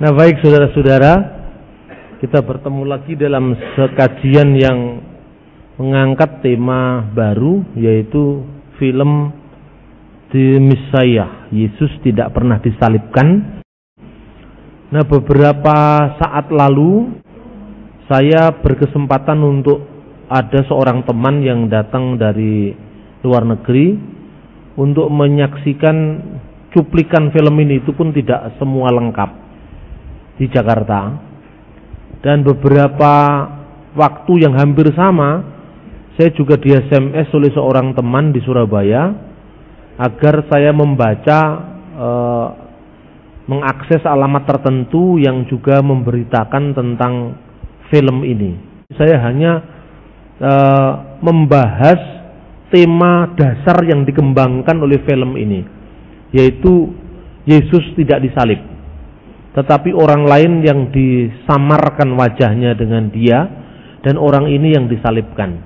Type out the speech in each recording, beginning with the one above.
Nah, baik saudara-saudara, kita bertemu lagi dalam kajian yang mengangkat tema baru, yaitu film The Messiah, Yesus tidak pernah disalibkan. Nah, beberapa saat lalu saya berkesempatan untuk ada seorang teman yang datang dari luar negeri untuk menyaksikan cuplikan film ini. Itu pun tidak semua lengkap di Jakarta, dan beberapa waktu yang hampir sama saya juga di SMS oleh seorang teman di Surabaya agar saya membaca mengakses alamat tertentu yang juga memberitakan tentang film ini. Saya hanya membahas tema dasar yang dikembangkan oleh film ini, yaitu Yesus tidak disalib, tetapi orang lain yang disamarkan wajahnya dengan dia, dan orang ini yang disalibkan.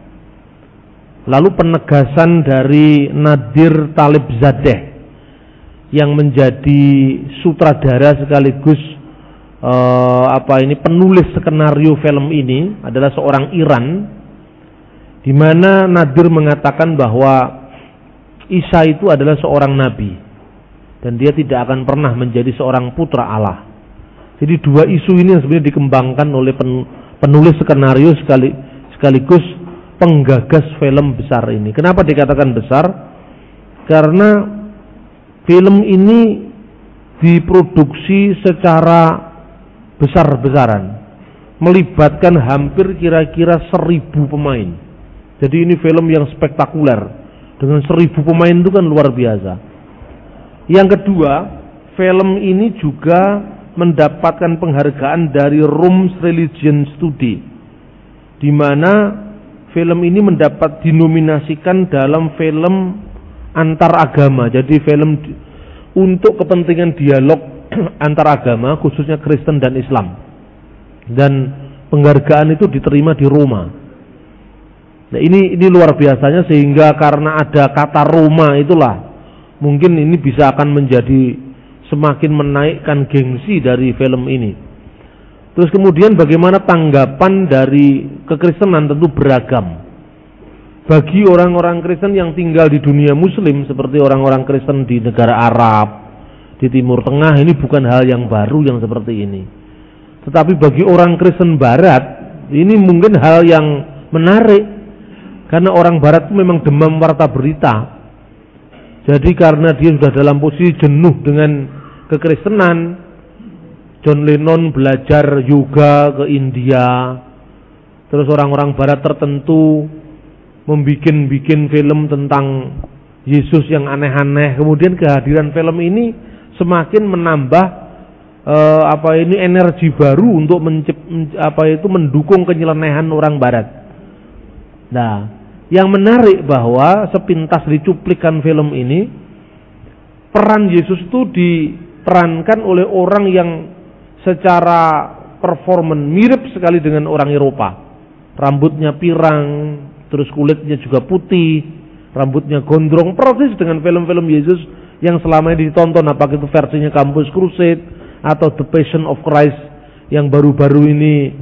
Lalu penegasan dari Nadir Talibzadeh yang menjadi sutradara sekaligus penulis skenario film ini adalah seorang Iran, di mana Nadir mengatakan bahwa Isa itu adalah seorang nabi dan dia tidak akan pernah menjadi seorang putra Allah. Jadi dua isu ini yang sebenarnya dikembangkan oleh penulis skenario sekaligus penggagas film besar ini. Kenapa dikatakan besar? Karena film ini diproduksi secara besar-besaran, melibatkan hampir kira-kira 1.000 pemain. Jadi ini film yang spektakuler, dengan 1.000 pemain itu kan luar biasa. Yang kedua, film ini juga mendapatkan penghargaan dari Rome Religion Study, di mana film ini mendapat dinominasikan dalam film antar agama. Jadi film untuk kepentingan dialog antar agama, khususnya Kristen dan Islam. Dan penghargaan itu diterima di Roma. Nah, ini luar biasanya, sehingga karena ada kata Roma itulah mungkin ini bisa akan menjadi semakin menaikkan gengsi dari film ini. Terus kemudian bagaimana tanggapan dari kekristenan? Tentu beragam. Bagi orang-orang Kristen yang tinggal di dunia Muslim, seperti orang-orang Kristen di negara Arab, di Timur Tengah, ini bukan hal yang baru yang seperti ini. Tetapi bagi orang Kristen Barat, ini mungkin hal yang menarik, karena orang Barat itu memang demam warta berita. Jadi karena dia sudah dalam posisi jenuh dengan kekristenan, John Lennon belajar yoga ke India, terus orang-orang Barat tertentu membuat film tentang Yesus yang aneh-aneh. Kemudian kehadiran film ini semakin menambah energi baru untuk mendukung kenyelenehan orang Barat. Nah, yang menarik bahwa sepintas dicuplikan film ini, peran Yesus itu diperankan oleh orang yang secara performan mirip sekali dengan orang Eropa. Rambutnya pirang, terus kulitnya juga putih, rambutnya gondrong, persis dengan film-film Yesus yang selama ini ditonton, apakah itu versinya Campus Crusade atau The Passion of Christ yang baru-baru ini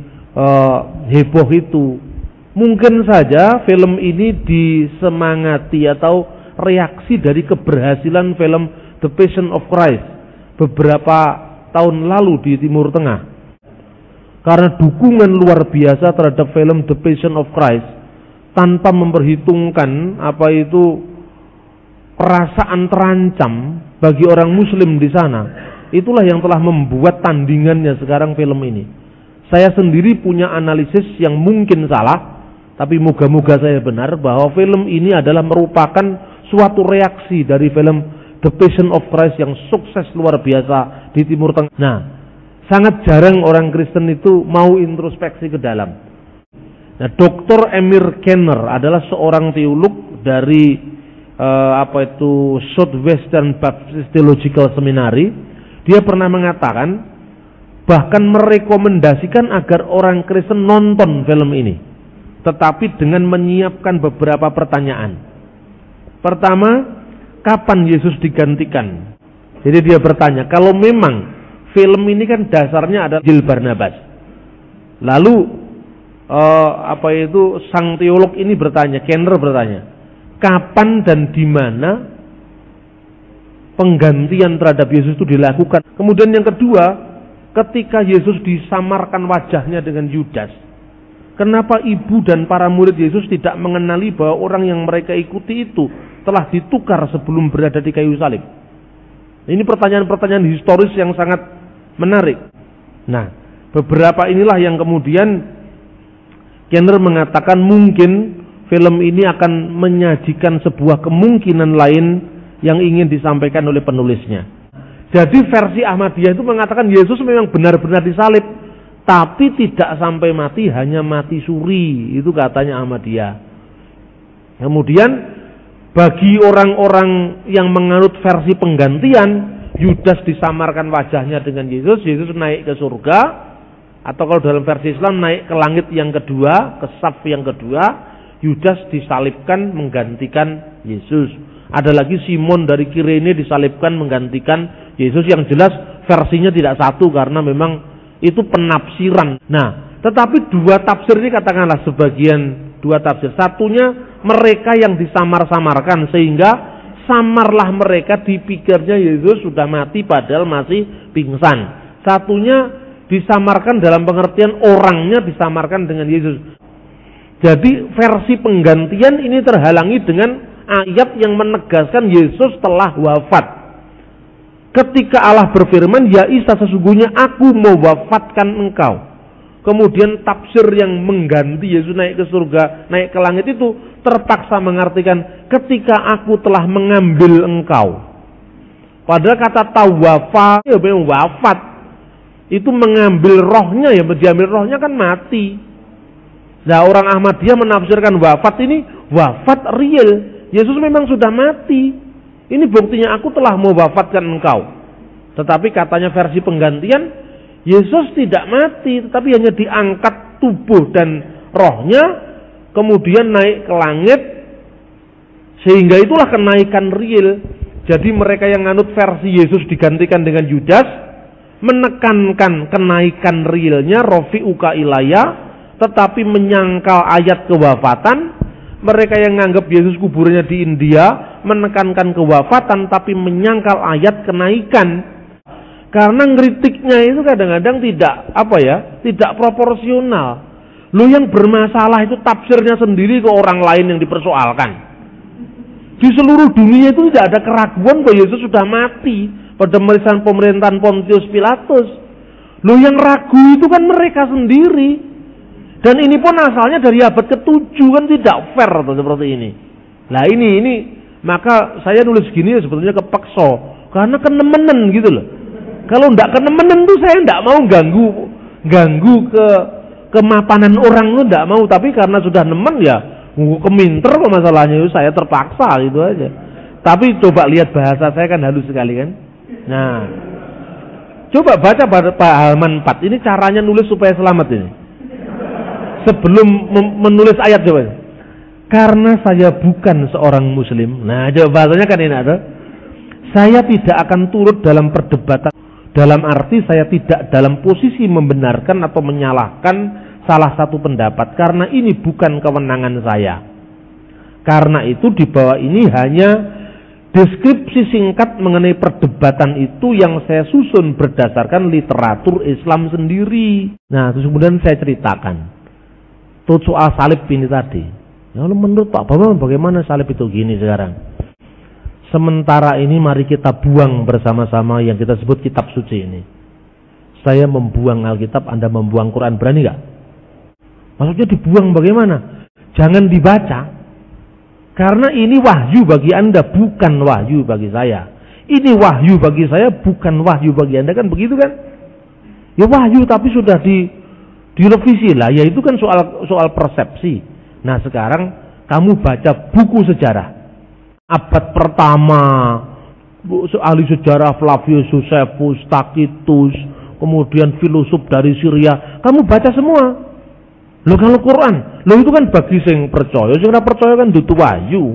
heboh itu. Mungkin saja film ini disemangati atau reaksi dari keberhasilan film The Passion of Christ beberapa tahun lalu di Timur Tengah. Karena dukungan luar biasa terhadap film The Passion of Christ, tanpa memperhitungkan perasaan terancam bagi orang Muslim di sana, itulah yang telah membuat tandingannya sekarang film ini. Saya sendiri punya analisis yang mungkin salah, tapi moga-moga saya benar bahwa film ini adalah merupakan suatu reaksi dari film The Passion of Christ yang sukses luar biasa di Timur Tengah. Nah, sangat jarang orang Kristen itu mau introspeksi ke dalam. Nah, Dr. Emir Kenner adalah seorang teolog dari Southwestern Baptist Theological Seminary. Dia pernah mengatakan, bahkan merekomendasikan agar orang Kristen nonton film ini, tetapi dengan menyiapkan beberapa pertanyaan. Pertama, kapan Yesus digantikan? Jadi dia bertanya, kalau memang film ini kan dasarnya ada Injil Barnabas. Lalu sang teolog ini bertanya, Kenner bertanya, kapan dan di mana penggantian terhadap Yesus itu dilakukan? Kemudian yang kedua, ketika Yesus disamarkan wajahnya dengan Yudas, kenapa ibu dan para murid Yesus tidak mengenali bahwa orang yang mereka ikuti itu telah ditukar sebelum berada di kayu salib? Ini pertanyaan-pertanyaan historis yang sangat menarik. Nah, beberapa inilah yang kemudian Kenner mengatakan mungkin film ini akan menyajikan sebuah kemungkinan lain yang ingin disampaikan oleh penulisnya. Jadi versi Ahmadiyah itu mengatakan Yesus memang benar-benar disalib, tapi tidak sampai mati, hanya mati suri. Itu katanya Ahmadiyah. Kemudian bagi orang-orang yang menganut versi penggantian, Yudas disamarkan wajahnya dengan Yesus, Yesus naik ke surga, atau kalau dalam versi Islam naik ke langit yang kedua, ke saf yang kedua, Yudas disalibkan menggantikan Yesus. Ada lagi Simon dari Kirene disalibkan menggantikan Yesus. Yang jelas versinya tidak satu karena memang itu penafsiran. Nah, tetapi dua tafsir ini katakanlah sebagian dua tafsir. Satunya mereka yang disamar-samarkan sehingga samarlah mereka, dipikirnya Yesus sudah mati padahal masih pingsan. Satunya disamarkan dalam pengertian orangnya disamarkan dengan Yesus. Jadi versi penggantian ini terhalangi dengan ayat yang menegaskan Yesus telah wafat. Ketika Allah berfirman, ya Isa sesungguhnya aku mewafatkan engkau. Kemudian tafsir yang mengganti Yesus naik ke surga, naik ke langit itu terpaksa mengartikan ketika aku telah mengambil engkau. Padahal kata tawafa, ya memang wafat. Itu mengambil rohnya, ya diambil rohnya kan mati. Nah, orang Ahmadiyah menafsirkan wafat ini wafat real. Yesus memang sudah mati. Ini buktinya aku telah mewafatkan engkau. Tetapi katanya versi penggantian, Yesus tidak mati, tetapi hanya diangkat tubuh dan rohnya, kemudian naik ke langit, sehingga itulah kenaikan real. Jadi mereka yang nganut versi Yesus digantikan dengan Yudas, menekankan kenaikan realnya rofi'uka ilaya, tetapi menyangkal ayat kewafatan. Mereka yang menganggap Yesus kuburnya di India menekankan kewafatan tapi menyangkal ayat kenaikan. Karena ngeritiknya itu kadang-kadang tidak proporsional. Lo yang bermasalah itu tafsirnya sendiri ke orang lain yang dipersoalkan. Di seluruh dunia itu tidak ada keraguan bahwa Yesus sudah mati pada masa pemerintahan Pontius Pilatus. Lo yang ragu itu kan mereka sendiri. Dan ini pun asalnya dari abad ke-7, kan tidak fair seperti ini. Nah ini maka saya nulis gini ya sebetulnya kepeksa karena kenemenen gitu loh. Kalau enggak kenemenen tuh saya enggak mau ganggu ke kemapanan orang tuh enggak mau, tapi karena sudah nemen ya keminter kok masalahnya itu saya terpaksa gitu aja. Tapi coba lihat bahasa saya kan halus sekali kan. Nah, coba baca halaman 4. Ini caranya nulis supaya selamat ini. Sebelum menulis ayat coba. Karena saya bukan seorang muslim. Nah, coba bahasanya kan ini ada. Saya tidak akan turut dalam perdebatan. Dalam arti saya tidak dalam posisi membenarkan atau menyalahkan salah satu pendapat. Karena ini bukan kewenangan saya. Karena itu di bawah ini hanya deskripsi singkat mengenai perdebatan itu yang saya susun berdasarkan literatur Islam sendiri. Nah, terus kemudian saya ceritakan. Tuh soal salib ini tadi. Ya, menurut Pak Bambang bagaimana salib itu gini sekarang? Sementara ini mari kita buang bersama-sama yang kita sebut kitab suci ini. Saya membuang Alkitab, Anda membuang Quran, berani gak? Maksudnya dibuang bagaimana? Jangan dibaca. Karena ini wahyu bagi Anda, bukan wahyu bagi saya. Ini wahyu bagi saya, bukan wahyu bagi Anda, kan begitu kan? Ya wahyu tapi sudah direvisi lah, ya itu kan soal persepsi. Nah sekarang kamu baca buku sejarah abad pertama, ahli sejarah Flavius Josephus, Tacitus, kemudian filosof dari Syria, kamu baca semua. Loh kalau Quran, loh itu kan bagi sing percaya, sing ora percaya kan dudu wahyu.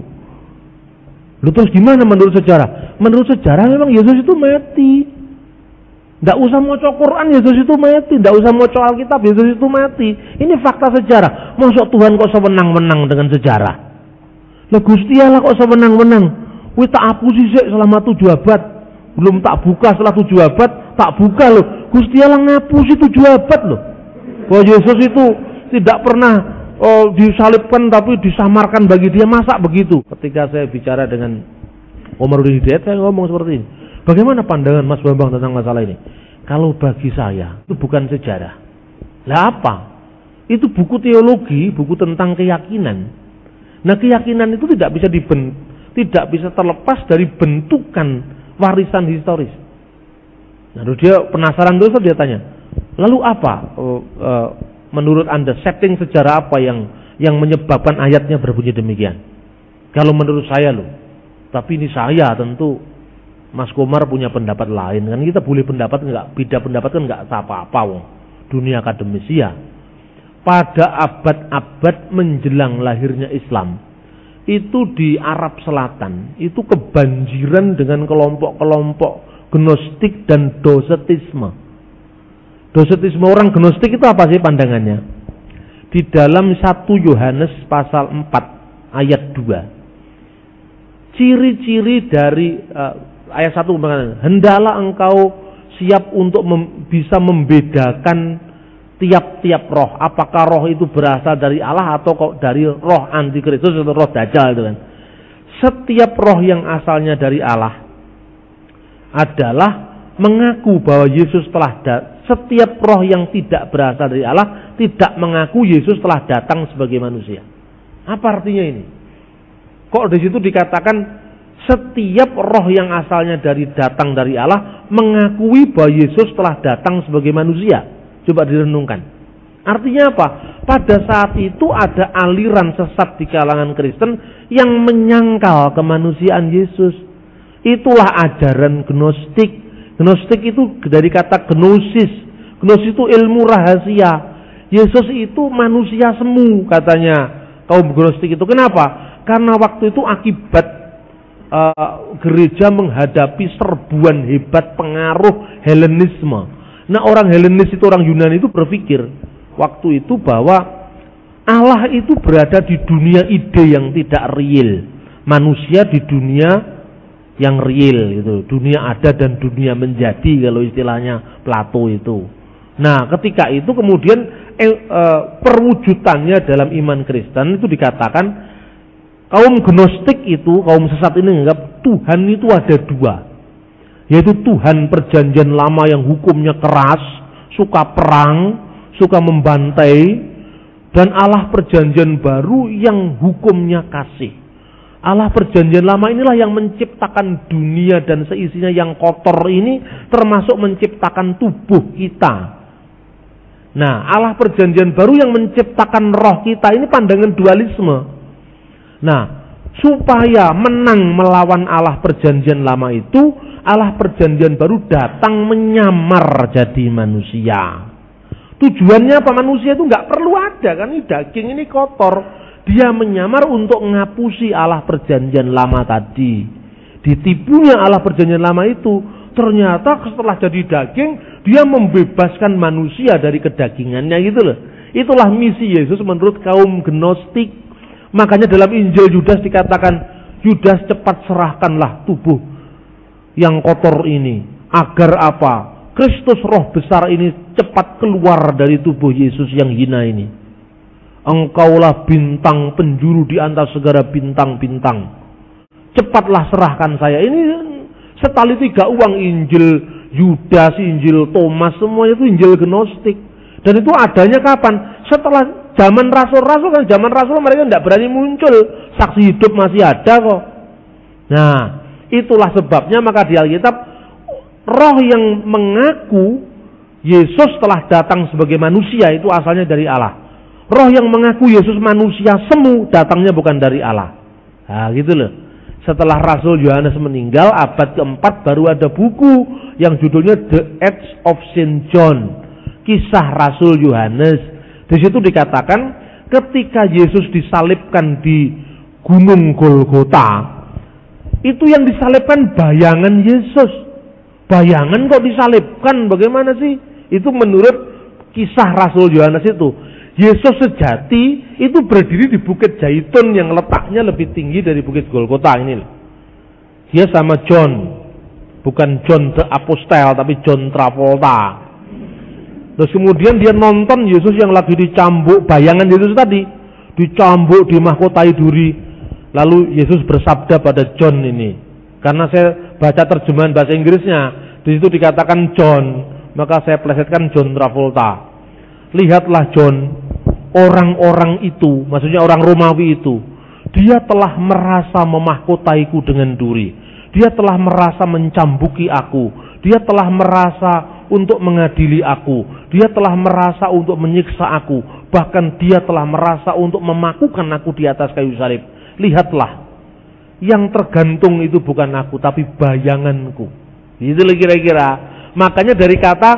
Loh terus gimana menurut sejarah? Menurut sejarah memang Yesus itu mati. Tidak usah mau Quran, Yesus itu mati. Tidak usah mau Alkitab, Yesus itu mati. Ini fakta sejarah. Masuk Tuhan kok sewenang-wenang dengan sejarah? Lah Gusti Allah kok sewenang-wenang? Wih tak hapusi sih selama 7 abad. Belum tak buka setelah 7 abad, tak buka loh. Gusti Allah ngapusi 7 abad loh. Bahwa Yesus itu tidak pernah disalibkan tapi disamarkan bagi dia. Masa begitu? Ketika saya bicara dengan Komarudin Hidayat, saya ngomong seperti ini. Bagaimana pandangan Mas Bambang tentang masalah ini? Kalau bagi saya itu bukan sejarah. Lah apa? Itu buku teologi, buku tentang keyakinan. Nah, keyakinan itu tidak bisa terlepas dari bentukan warisan historis. Nah, dia penasaran terus, dia tanya, lalu apa? Menurut Anda setting sejarah apa yang menyebabkan ayatnya berbunyi demikian? Kalau menurut saya loh, tapi ini saya tentu. Mas Komar punya pendapat lain, kan kita boleh pendapat enggak, beda pendapat kan enggak apa-apa wong. Dunia akademisi ya. Pada abad-abad menjelang lahirnya Islam, itu di Arab Selatan, itu kebanjiran dengan kelompok-kelompok Gnostik dan Docetisme. Docetisme, orang Gnostik itu apa sih pandangannya? Di dalam 1 Yohanes pasal 4 ayat 2. Ciri-ciri dari ayat 1 mengatakan, hendaklah engkau siap untuk bisa membedakan tiap-tiap roh. Apakah roh itu berasal dari Allah atau dari roh antikristus atau roh dajjal itu kan. Setiap roh yang asalnya dari Allah adalah mengaku bahwa Yesus telah datang. Setiap roh yang tidak berasal dari Allah tidak mengaku Yesus telah datang sebagai manusia. Apa artinya ini? Kok di situ dikatakan setiap roh yang asalnya datang dari Allah mengakui bahwa Yesus telah datang sebagai manusia. Coba direnungkan. Artinya apa? Pada saat itu ada aliran sesat di kalangan Kristen yang menyangkal kemanusiaan Yesus. Itulah ajaran Gnostik. Gnostik itu dari kata gnosis. Gnosis itu ilmu rahasia. Yesus itu manusia semu katanya kaum Gnostik itu. Kenapa? Karena waktu itu akibat gereja menghadapi serbuan hebat pengaruh Helenisme. Nah, orang Helenis itu, orang Yunani itu berpikir waktu itu bahwa Allah itu berada di dunia ide yang tidak real, manusia di dunia yang real gitu. Dunia ada dan dunia menjadi kalau istilahnya Plato itu. Nah, ketika itu kemudian perwujudannya dalam iman Kristen itu dikatakan kaum Gnostik itu, kaum sesat ini menganggap Tuhan itu ada 2. Yaitu Tuhan perjanjian lama yang hukumnya keras, suka perang, suka membantai, dan Allah perjanjian baru yang hukumnya kasih. Allah perjanjian lama inilah yang menciptakan dunia dan seisinya yang kotor ini, termasuk menciptakan tubuh kita. Nah, Allah perjanjian baru yang menciptakan roh kita, ini pandangan dualisme. Nah, supaya menang melawan Allah perjanjian lama itu, Allah perjanjian baru datang menyamar jadi manusia. Tujuannya apa? Manusia itu nggak perlu ada kan, ini daging ini kotor. Dia menyamar untuk ngapusi Allah perjanjian lama tadi. Ditipunya Allah perjanjian lama itu, ternyata setelah jadi daging, dia membebaskan manusia dari kedagingannya gitu loh. Itulah misi Yesus menurut kaum Gnostik. Makanya dalam Injil Yudas dikatakan, Yudas cepat serahkanlah tubuh yang kotor ini. Agar apa? Kristus roh besar ini cepat keluar dari tubuh Yesus yang hina ini. Engkaulah bintang penjuru di antara segala bintang-bintang. Cepatlah serahkan saya. Ini setali 3 uang, Injil Yudas, Injil Thomas, semuanya itu Injil Gnostik. Dan itu adanya kapan? Setelah zaman rasul-rasul kan, zaman rasul mereka tidak berani muncul, saksi hidup masih ada kok. Nah, itulah sebabnya maka di Alkitab roh yang mengaku Yesus telah datang sebagai manusia itu asalnya dari Allah. Roh yang mengaku Yesus manusia semu datangnya bukan dari Allah. Nah, gitu loh. Setelah Rasul Yohanes meninggal abad keempat baru ada buku yang judulnya The Acts of Saint John, kisah Rasul Yohanes. Di situ dikatakan ketika Yesus disalibkan di Gunung Golgota, itu yang disalibkan bayangan Yesus, bayangan kok disalibkan, bagaimana sih? Itu menurut kisah Rasul Yohanes itu. Yesus sejati itu berdiri di Bukit Zaitun yang letaknya lebih tinggi dari Bukit Golgota ini. Dia sama John, bukan John the Apostle, tapi John Travolta. Terus kemudian dia nonton Yesus yang lagi dicambuk, bayangan Yesus tadi, dicambuk, dimahkotai duri. Lalu Yesus bersabda pada John ini, karena saya baca terjemahan bahasa Inggrisnya, di situ dikatakan John, maka saya plesetkan John Travolta. Lihatlah John, orang-orang itu, maksudnya orang Romawi itu, dia telah merasa memahkotaiku dengan duri. Dia telah merasa mencambuki aku. Dia telah merasa untuk mengadili aku. Dia telah merasa untuk menyiksa aku. Bahkan dia telah merasa untuk memakukan aku di atas kayu salib. Lihatlah, yang tergantung itu bukan aku, tapi bayanganku. Itu kira-kira. Makanya dari kata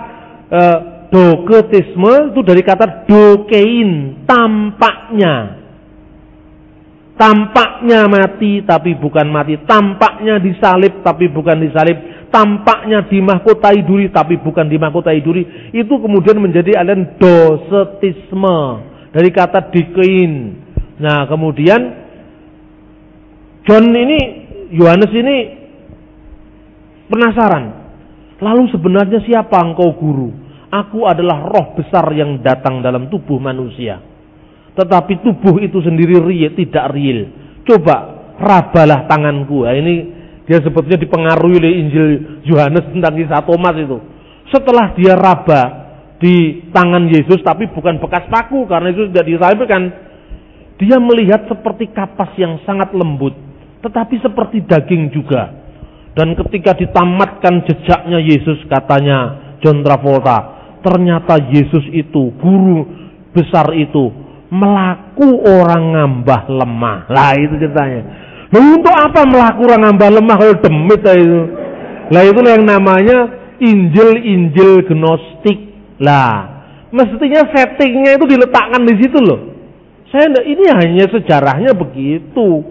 doketisme itu dari kata dokein, tampaknya. Tampaknya mati tapi bukan mati, tampaknya disalib tapi bukan disalib, tampaknya dimahkotai duri tapi bukan dimahkotai duri. Itu kemudian menjadi aliran dosetisme dari kata dikein. Nah, kemudian John ini, Yohanes ini penasaran. Lalu sebenarnya siapa engkau guru? Aku adalah roh besar yang datang dalam tubuh manusia. Tetapi tubuh itu sendiri real, tidak real. Coba rabalah tanganku. Nah, ini dia sebetulnya dipengaruhi oleh Injil Yohanes tentang kisah Thomas itu. Setelah dia raba di tangan Yesus, tapi bukan bekas paku karena itu tidak disalibkan, dia melihat seperti kapas yang sangat lembut, tetapi seperti daging juga. Dan ketika ditamatkan jejaknya Yesus, katanya John Travolta, ternyata Yesus itu, guru besar itu, melaku orang ngambah lemah. Lah itu ceritanya. Lalu untuk apa melaku orang ngambah lemah kalau demit itu? Lah itulah yang namanya Injil Gnostik. Lah, mestinya settingnya itu diletakkan di situ loh. Ini hanya sejarahnya begitu.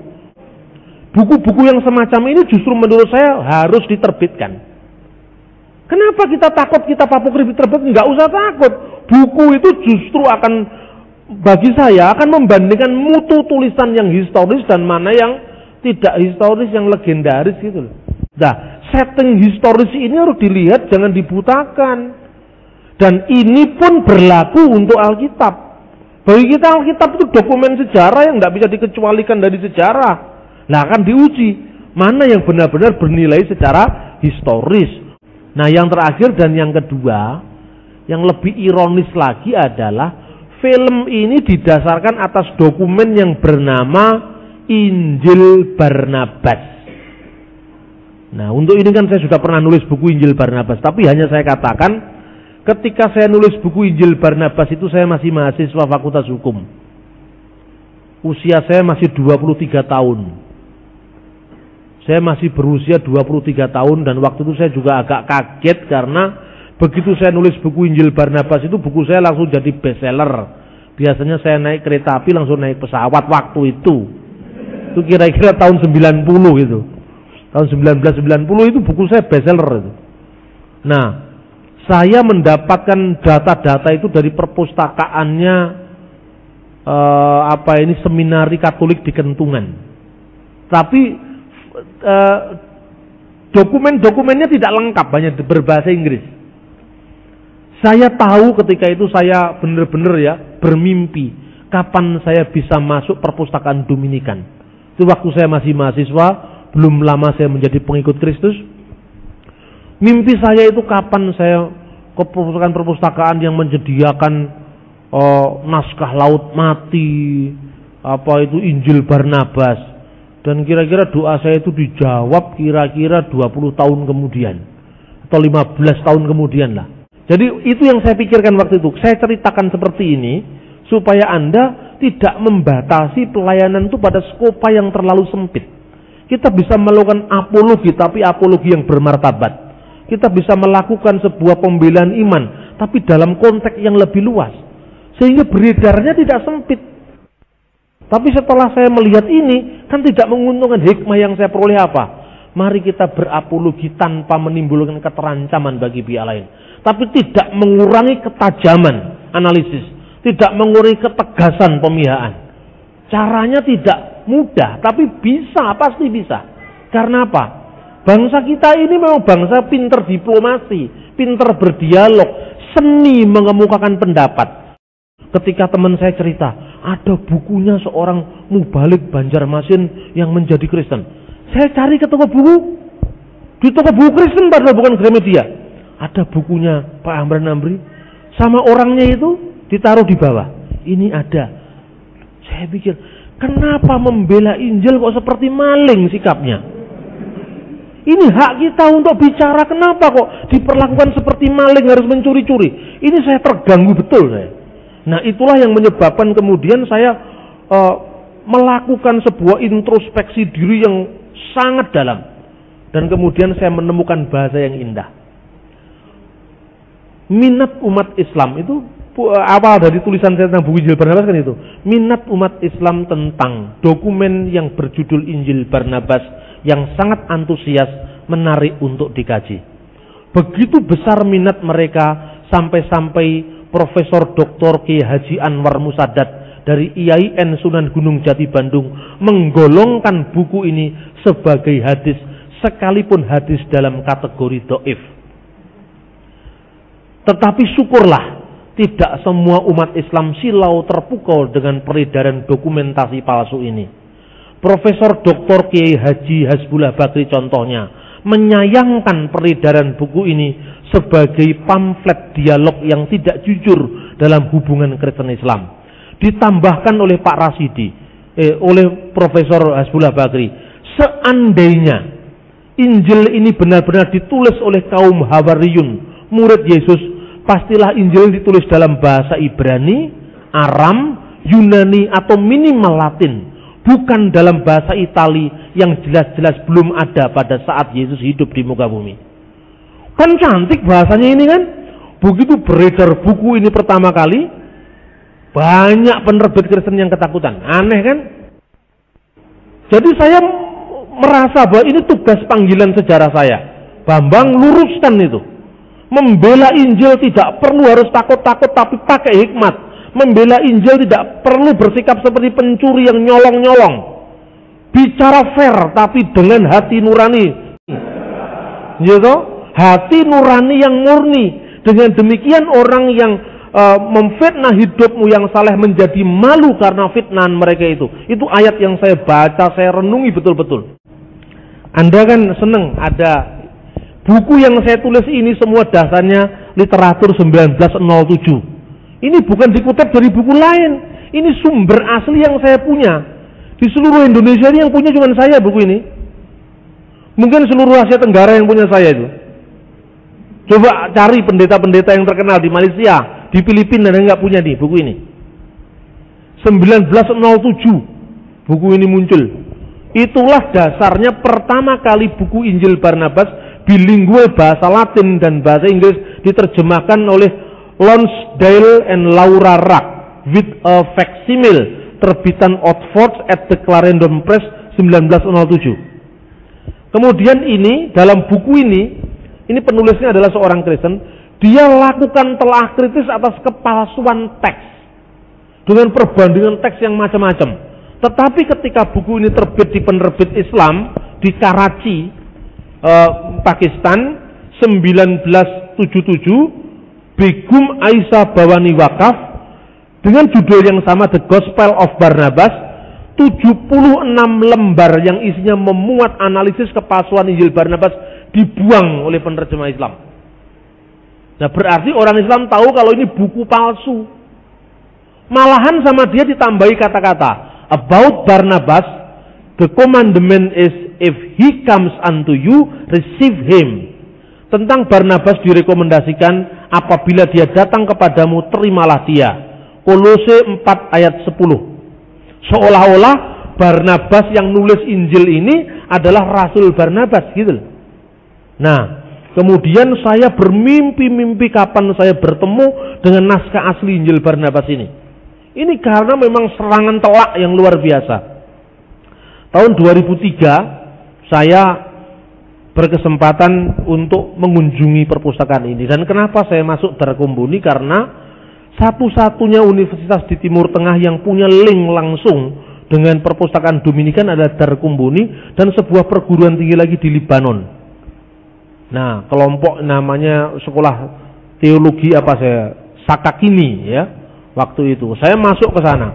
Buku-buku yang semacam ini justru menurut saya harus diterbitkan. Kenapa kita takut kita apokrifi terbit? Enggak usah takut. Buku itu justru akan, bagi saya, akan membandingkan mutu tulisan yang historis dan mana yang tidak historis, yang legendaris gitu loh. Nah, setting historis ini harus dilihat, jangan dibutakan. Dan ini pun berlaku untuk Alkitab. Bagi kita Alkitab itu dokumen sejarah yang nggak bisa dikecualikan dari sejarah. Nah, akan diuji mana yang benar-benar bernilai secara historis. Nah, yang terakhir dan yang kedua, yang lebih ironis lagi adalah film ini didasarkan atas dokumen yang bernama Injil Barnabas. Nah, untuk ini kan saya sudah pernah nulis buku Injil Barnabas, tapi hanya saya katakan ketika saya nulis buku Injil Barnabas itu saya masih mahasiswa Fakultas Hukum. Usia saya masih 23 tahun. Saya masih berusia 23 tahun dan waktu itu saya juga agak kaget karena begitu saya nulis buku Injil Barnabas itu buku saya langsung jadi bestseller. Biasanya saya naik kereta api langsung naik pesawat waktu itu. Itu kira-kira tahun 90 gitu. Tahun 1990 itu buku saya bestseller itu. Nah, saya mendapatkan data-data itu dari perpustakaannya Seminari Katolik di Kentungan. Tapi dokumen-dokumennya tidak lengkap, hanya berbahasa Inggris. Saya tahu ketika itu saya benar-benar ya bermimpi kapan saya bisa masuk perpustakaan Dominikan. Itu waktu saya masih mahasiswa, belum lama saya menjadi pengikut Kristus. Mimpi saya itu kapan saya ke perpustakaan yang menyediakan naskah Laut Mati, Injil Barnabas. Dan kira-kira doa saya itu dijawab kira-kira 20 tahun kemudian. Atau 15 tahun kemudian lah. Jadi itu yang saya pikirkan waktu itu. Saya ceritakan seperti ini supaya Anda tidak membatasi pelayanan itu pada skopa yang terlalu sempit. Kita bisa melakukan apologi, tapi apologi yang bermartabat. Kita bisa melakukan sebuah pembelaan iman, tapi dalam konteks yang lebih luas. Sehingga beredarnya tidak sempit. Tapi setelah saya melihat ini, kan tidak menguntungkan. Hikmah yang saya peroleh apa? Mari kita berapologi tanpa menimbulkan keterancaman bagi pihak lain. Tapi tidak mengurangi ketajaman analisis. Tidak mengurangi ketegasan pemihakan. Caranya tidak mudah, tapi bisa, pasti bisa. Karena apa? Bangsa kita ini memang bangsa pinter diplomasi, pinter berdialog, seni mengemukakan pendapat. Ketika teman saya cerita, ada bukunya seorang mubalik Banjarmasin yang menjadi Kristen. Saya cari ke toko buku, di toko buku Kristen padahal bukan Gramedia. Ada bukunya Pak Amran Amri, sama orangnya itu ditaruh di bawah. Ini ada. Saya pikir, kenapa membela Injil kok seperti maling sikapnya? Ini hak kita untuk bicara, kenapa kok diperlakukan seperti maling, harus mencuri-curi? Ini saya terganggu betul saya. Nah, itulah yang menyebabkan kemudian saya melakukan sebuah introspeksi diri yang sangat dalam. Dan kemudian saya menemukan bahasa yang indah. Minat umat Islam itu awal dari tulisan saya tentang buku Injil Barnabas kan itu. Minat umat Islam tentang dokumen yang berjudul Injil Barnabas yang sangat antusias, menarik untuk dikaji. Begitu besar minat mereka sampai-sampai Profesor Dr. Kiai Haji Anwar Musadat dari IAIN Sunan Gunung Jati Bandung menggolongkan buku ini sebagai hadis, sekalipun hadis dalam kategori dhaif. Tetapi syukurlah tidak semua umat Islam silau terpukau dengan peredaran dokumentasi palsu ini. Profesor Dr. Kiai Haji Hasbullah Bakri contohnya menyayangkan peredaran buku ini sebagai pamflet dialog yang tidak jujur dalam hubungan Kristen Islam. Ditambahkan oleh Pak Rasidi, oleh Profesor Hasbullah Bakri, seandainya Injil ini benar-benar ditulis oleh kaum Hawariyun, murid Yesus, pastilah Injil ditulis dalam bahasa Ibrani, Aram, Yunani atau minimal Latin, bukan dalam bahasa Itali yang jelas-jelas belum ada pada saat Yesus hidup di muka bumi. Kan cantik bahasanya ini kan. Begitu beredar buku ini pertama kali, banyak penerbit Kristen yang ketakutan. Aneh kan? Jadi saya merasa bahwa ini tugas panggilan sejarah saya. Bambang, luruskan itu. Membela Injil tidak perlu harus takut-takut, tapi pakai hikmat. Membela Injil tidak perlu bersikap seperti pencuri yang nyolong-nyolong. Bicara fair tapi dengan hati nurani. Gitu? Hati nurani yang murni. Dengan demikian orang yang memfitnah hidupmu yang saleh menjadi malu karena fitnahan mereka itu. Itu ayat yang saya baca, saya renungi betul-betul. Anda kan senang ada buku yang saya tulis ini semua dasarnya literatur 1907. Ini bukan dikutip dari buku lain. Ini sumber asli yang saya punya. Di seluruh Indonesia ini yang punya cuma saya buku ini. Mungkin seluruh Asia Tenggara yang punya saya itu. Coba cari pendeta-pendeta yang terkenal di Malaysia, di Filipina, dan nggak punya nih buku ini. 1907 buku ini muncul. Itulah dasarnya pertama kali buku Injil Barnabas bilingual bahasa Latin dan bahasa Inggris diterjemahkan oleh Lonsdale and Laura Ruck with a facsimile, terbitan Oxford at the Clarendon Press 1907. Kemudian ini dalam buku ini penulisnya adalah seorang Kristen, dia lakukan telah kritis atas kepalsuan teks dengan perbandingan teks yang macam-macam. Tetapi ketika buku ini terbit di penerbit Islam di Karachi, Pakistan 1977, Begum Aisyah Bawani Wakaf dengan judul yang sama The Gospel of Barnabas, 76 lembar yang isinya memuat analisis kepalsuan Injil Barnabas dibuang oleh penerjemah Islam. Nah, berarti orang Islam tahu kalau ini buku palsu. Malahan sama dia ditambahi kata-kata about Barnabas, the commandment is if he comes unto you, receive him. Tentang Barnabas direkomendasikan apabila dia datang kepadamu, terimalah dia. Kolose 4 ayat 10. Seolah-olah Barnabas yang nulis Injil ini adalah Rasul Barnabas gitu. Nah, kemudian saya bermimpi-mimpi kapan saya bertemu dengan naskah asli Injil Barnabas ini. Ini karena memang serangan telak yang luar biasa. Tahun 2003 saya berkesempatan untuk mengunjungi perpustakaan ini. Dan kenapa saya masuk Darkumbuni? Karena satu-satunya universitas di Timur Tengah yang punya link langsung dengan perpustakaan Dominikan adalah Darkumbuni, dan sebuah perguruan tinggi lagi di Libanon. Nah, kelompok namanya sekolah teologi Sakakini ya. Waktu itu saya masuk ke sana.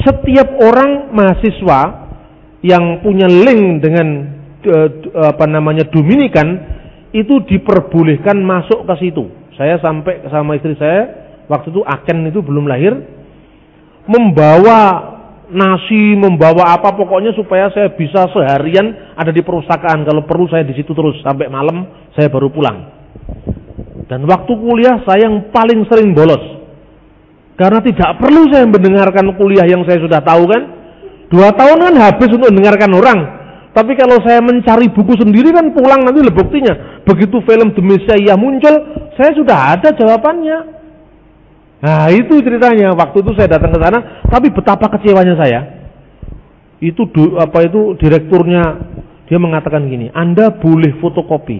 Setiap orang mahasiswa yang punya link dengan Dominikan itu diperbolehkan masuk ke situ. Saya sampai sama istri saya waktu itu, Aken itu belum lahir, membawa nasi, membawa apa, pokoknya supaya saya bisa seharian ada di perpustakaan. Kalau perlu saya di situ terus sampai malam, saya baru pulang. Dan waktu kuliah saya yang paling sering bolos, karena tidak perlu saya mendengarkan kuliah yang saya sudah tahu kan. 2 tahun kan habis untuk mendengarkan orang. Tapi kalau saya mencari buku sendiri kan pulang nanti buktinya. Begitu film The Messiah muncul, saya sudah ada jawabannya. Nah itu ceritanya. Waktu itu saya datang ke sana, tapi betapa kecewanya saya. Itu direkturnya, dia mengatakan gini, Anda boleh fotokopi,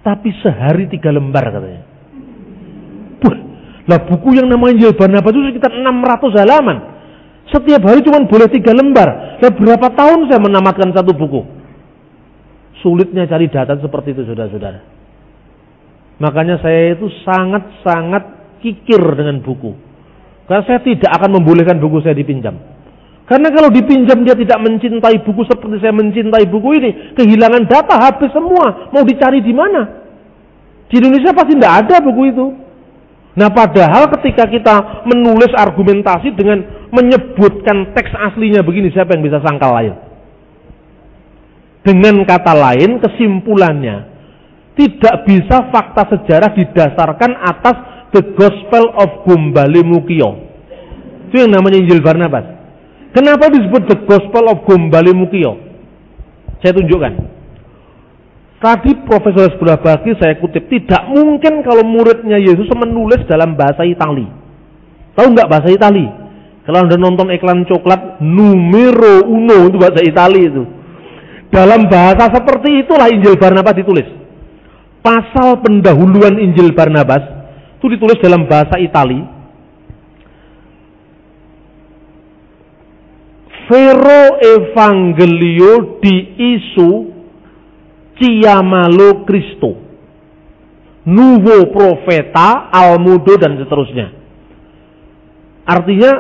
tapi sehari 3 lembar katanya. Lah buku yang namanya Injil Barnabas itu sekitar 600 halaman. Setiap hari cuma boleh 3 lembar. Lah berapa tahun saya menamatkan satu buku? Sulitnya cari data seperti itu, saudara-saudara. Makanya saya itu sangat-sangat kikir dengan buku. Karena saya tidak akan membolehkan buku saya dipinjam. Karena kalau dipinjam dia tidak mencintai buku seperti saya mencintai buku ini, kehilangan data, habis semua. Mau dicari di mana? Di Indonesia pasti tidak ada buku itu. Nah padahal ketika kita menulis argumentasi dengan menyebutkan teks aslinya begini, siapa yang bisa sangkal lain? Dengan kata lain, kesimpulannya tidak bisa fakta sejarah didasarkan atas The Gospel of Gombale Mukio. Itu yang namanya Injil Barnabas. Kenapa disebut The Gospel of Gombale Mukio? Saya tunjukkan. Tadi Profesor Sebelah Bagi saya kutip, tidak mungkin kalau muridnya Yesus menulis dalam bahasa Itali. Tahu nggak bahasa Itali? Kalau Anda nonton iklan coklat, numero uno itu bahasa Itali itu. Dalam bahasa seperti itulah Injil Barnabas ditulis. Pasal pendahuluan Injil Barnabas itu ditulis dalam bahasa Itali. Vero Evangelio di Isu Chiamalo Cristo, Nuovo Profeta, Almudo, dan seterusnya. Artinya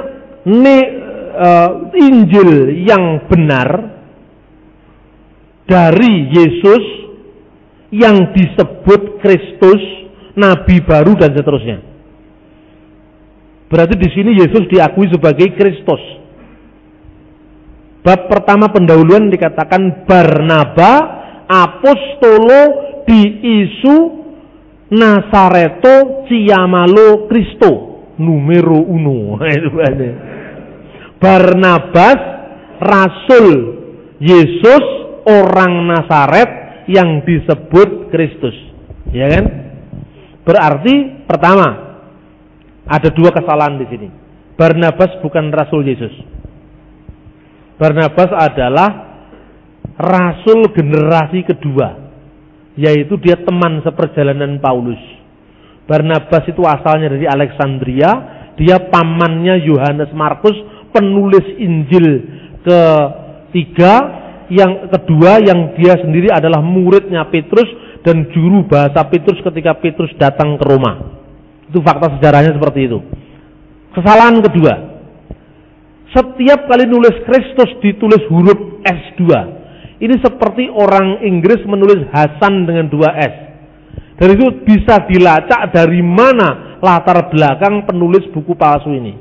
Injil yang benar dari Yesus yang disebut Kristus, Nabi baru, dan seterusnya. Berarti di sini Yesus diakui sebagai Kristus. Bab pertama pendahuluan dikatakan Barnaba Apostolo di Isu Nasareto Chiamalo Cristo, numero uno. Barnabas Rasul Yesus orang Nasaret yang disebut Kristus, ya kan? Berarti pertama ada 2 kesalahan di sini. Barnabas bukan Rasul Yesus. Barnabas adalah rasul generasi kedua, yaitu dia teman seperjalanan Paulus. Barnabas itu asalnya dari Alexandria, dia pamannya Yohanes Markus, penulis Injil ketiga, yang kedua yang dia sendiri adalah muridnya Petrus dan juru bahasa Petrus ketika Petrus datang ke Roma. Itu fakta sejarahnya seperti itu. Kesalahan kedua, setiap kali nulis Kristus ditulis huruf S2. Ini seperti orang Inggris menulis Hasan dengan 2 S. Dari itu bisa dilacak dari mana latar belakang penulis buku palsu ini.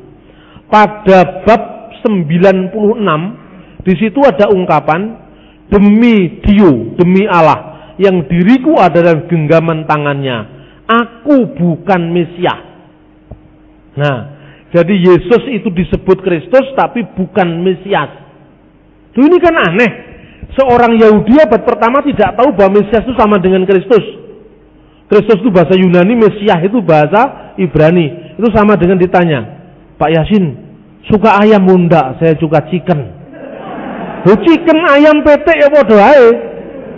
Pada bab 96, di situ ada ungkapan, demi Dio, demi Allah, yang diriku adalah genggaman tangannya, aku bukan Mesias. Nah, jadi Yesus itu disebut Kristus tapi bukan Mesias. Tuh ini kan aneh. Seorang Yahudi abad pertama tidak tahu bahwa Mesias itu sama dengan Kristus. Kristus itu bahasa Yunani, Mesias itu bahasa Ibrani. Itu sama dengan ditanya, Pak Yasin, suka ayam munda? Saya suka chicken. Chicken ayam petek ya podo ae.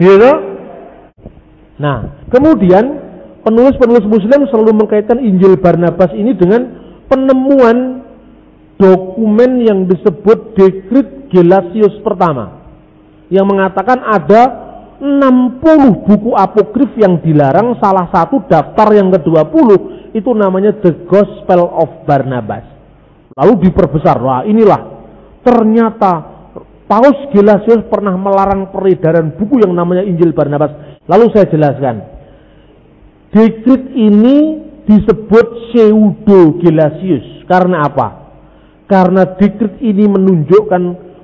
Gitu. Nah, kemudian penulis-penulis Muslim selalu mengkaitkan Injil Barnabas ini dengan penemuan dokumen yang disebut Dekrit Gelasius pertama, yang mengatakan ada 60 buku apokrif yang dilarang. Salah satu daftar yang ke-20 itu namanya The Gospel of Barnabas. Lalu diperbesar, wah inilah ternyata Paus Gelasius pernah melarang peredaran buku yang namanya Injil Barnabas. Lalu saya jelaskan, dekrit ini disebut Pseudo Gelasius. Karena apa? Karena dekrit ini menunjukkan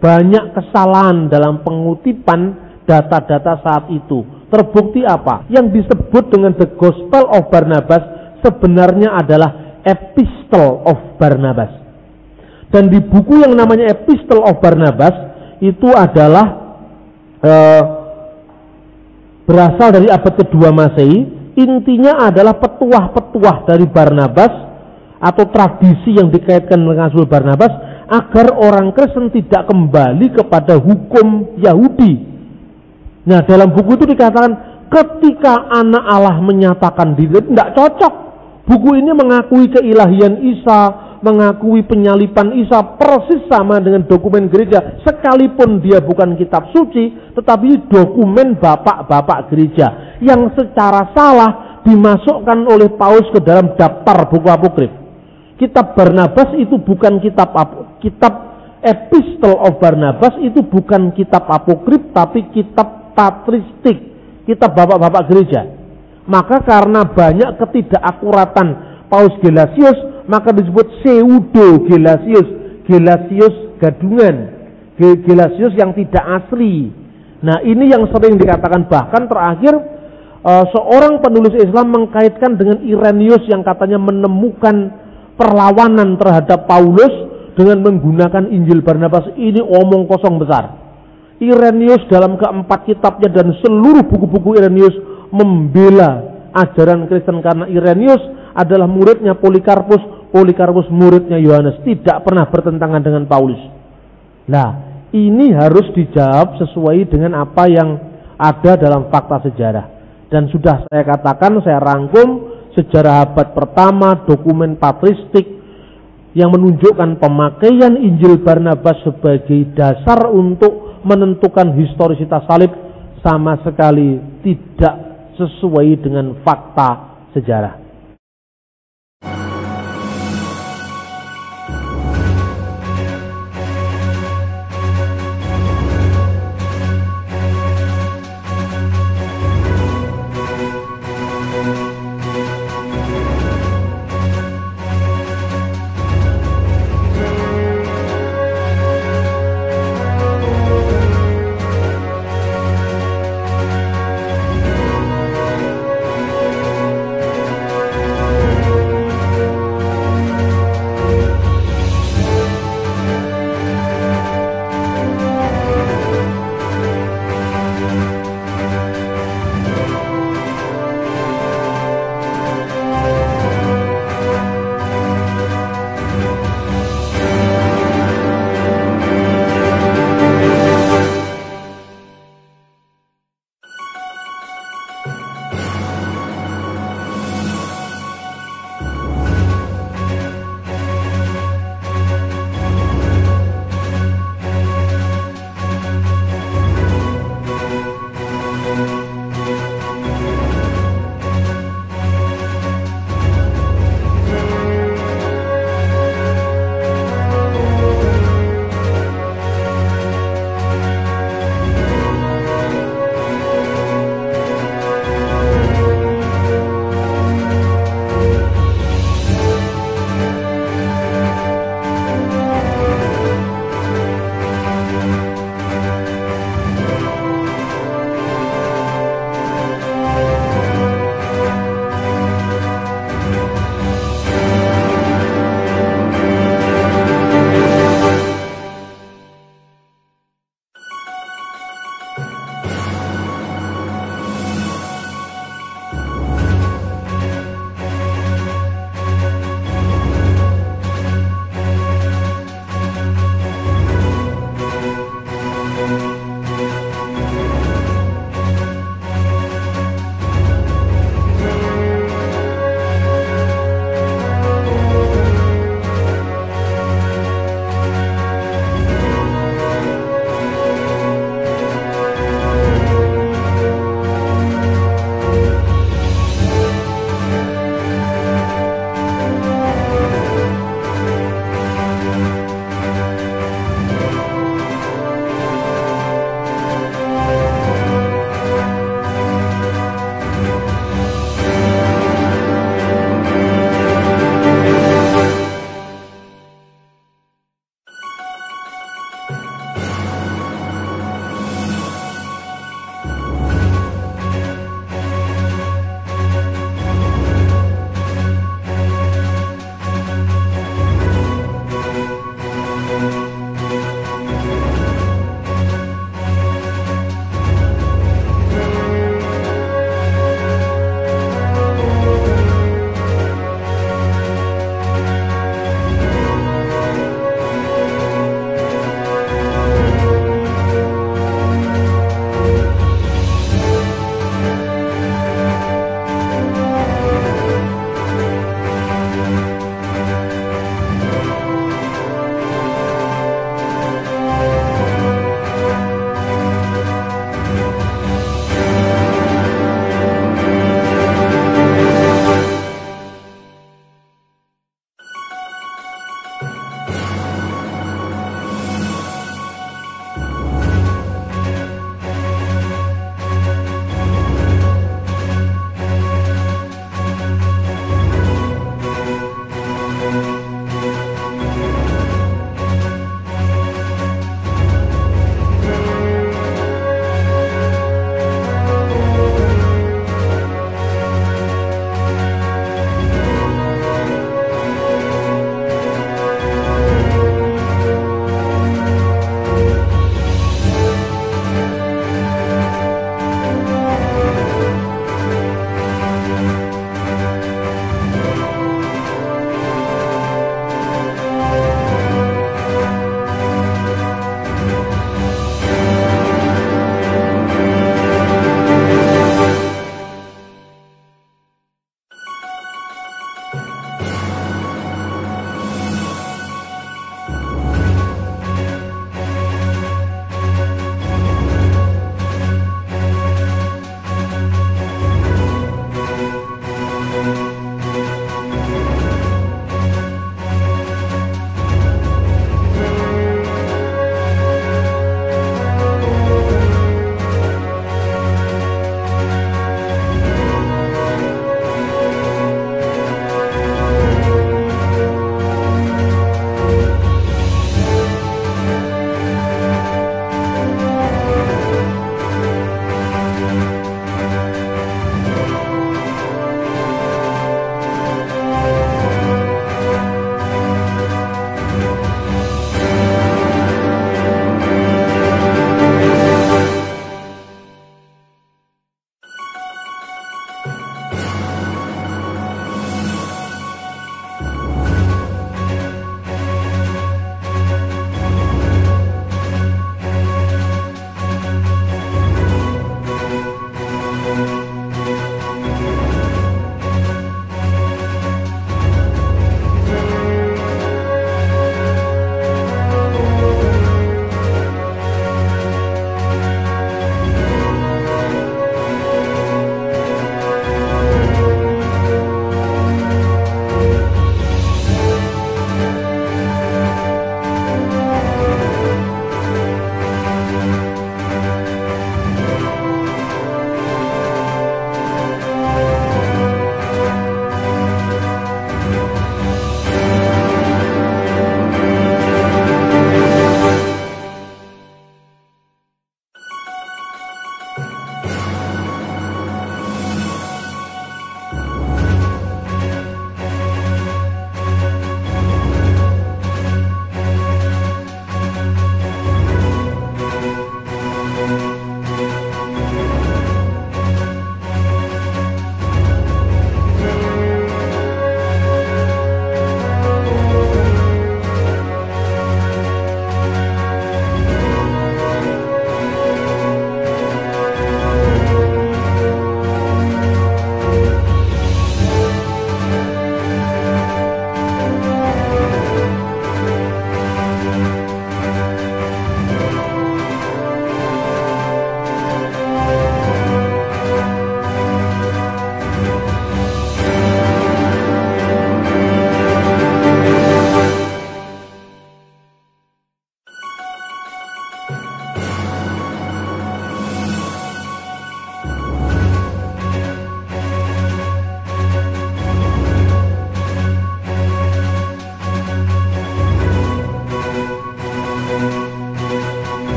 banyak kesalahan dalam pengutipan data-data saat itu. Terbukti apa? Yang disebut dengan The Gospel of Barnabas sebenarnya adalah Epistle of Barnabas. Dan di buku yang namanya Epistle of Barnabas itu adalah berasal dari abad kedua Masehi. Intinya adalah petuah-petuah dari Barnabas atau tradisi yang dikaitkan dengan Rasul Barnabas agar orang Kristen tidak kembali kepada hukum Yahudi. Nah, dalam buku itu dikatakan ketika anak Allah menyatakan diri, tidak cocok. Buku ini mengakui keilahian Isa, mengakui penyalipan Isa, persis sama dengan dokumen gereja, sekalipun dia bukan kitab suci, tetapi dokumen bapak-bapak gereja yang secara salah dimasukkan oleh Paus ke dalam daftar buku apokrif. Kitab Barnabas itu bukan kitab Epistle of Barnabas itu bukan kitab apokrif, tapi kitab patristik, kitab bapak-bapak gereja. Maka karena banyak ketidakakuratan Paus Gelasius, maka disebut Pseudo Gelasius, Gelasius gadungan, Gelasius yang tidak asli. Nah, ini yang sering dikatakan. Bahkan terakhir seorang penulis Islam mengkaitkan dengan Irenaeus yang katanya menemukan perlawanan terhadap Paulus dengan menggunakan Injil Barnabas. Ini omong kosong besar. Irenaeus dalam keempat kitabnya dan seluruh buku-buku Irenaeus membela ajaran Kristen karena Irenaeus adalah muridnya Polikarpus, Polikarpus muridnya Yohanes, tidak pernah bertentangan dengan Paulus. Nah, ini harus dijawab sesuai dengan apa yang ada dalam fakta sejarah. Dan sudah saya katakan, saya rangkum sejarah abad pertama, dokumen patristik yang menunjukkan pemakaian Injil Barnabas sebagai dasar untuk menentukan historisitas salib sama sekali tidak sesuai dengan fakta sejarah.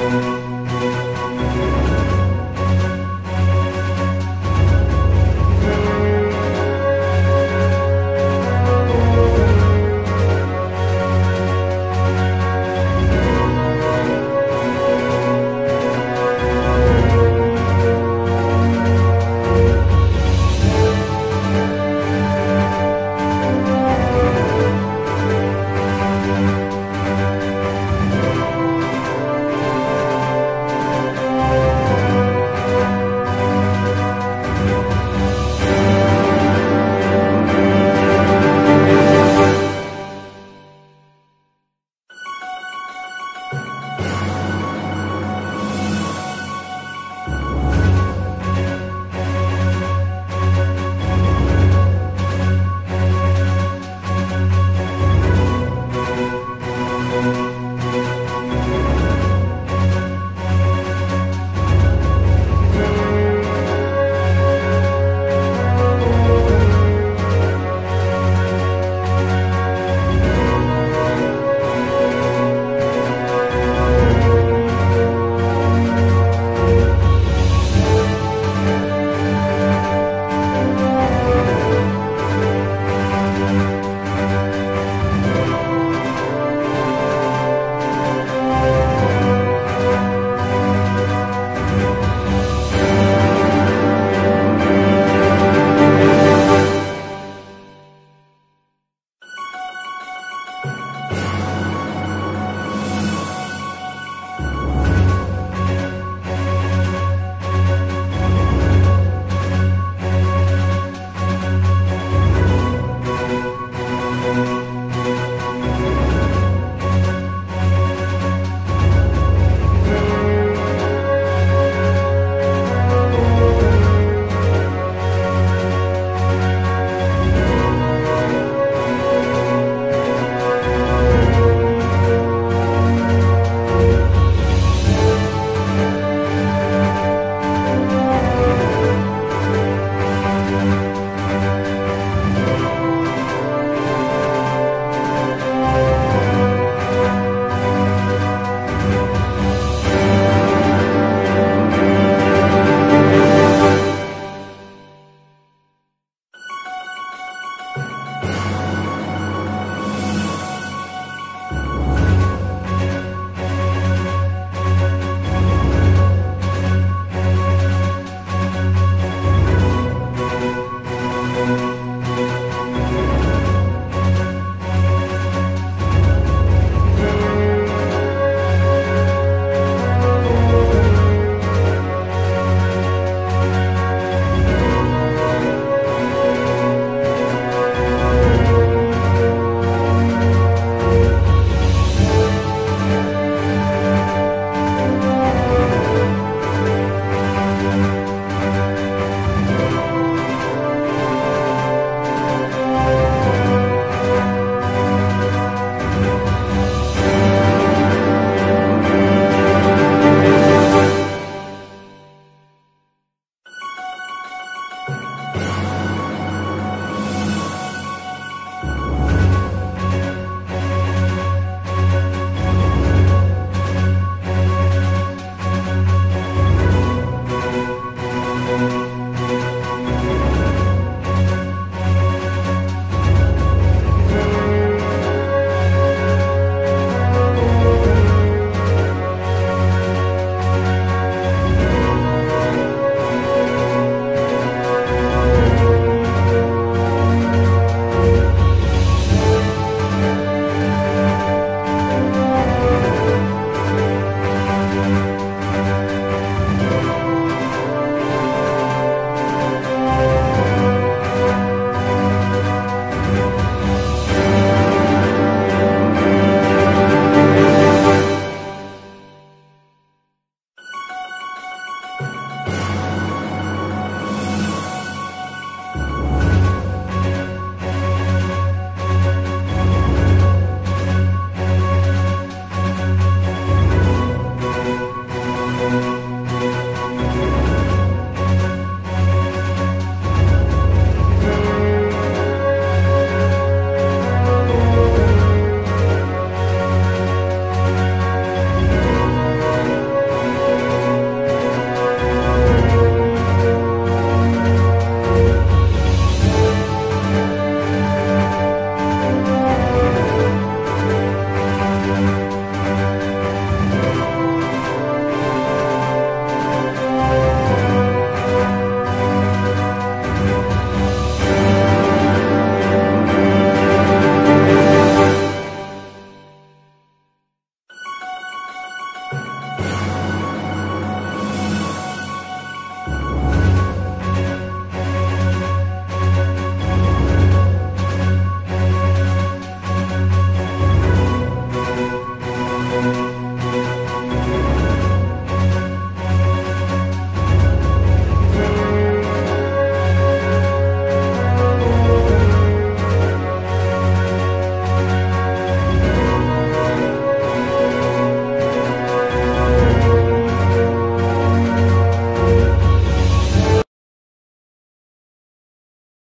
wabarakatuh.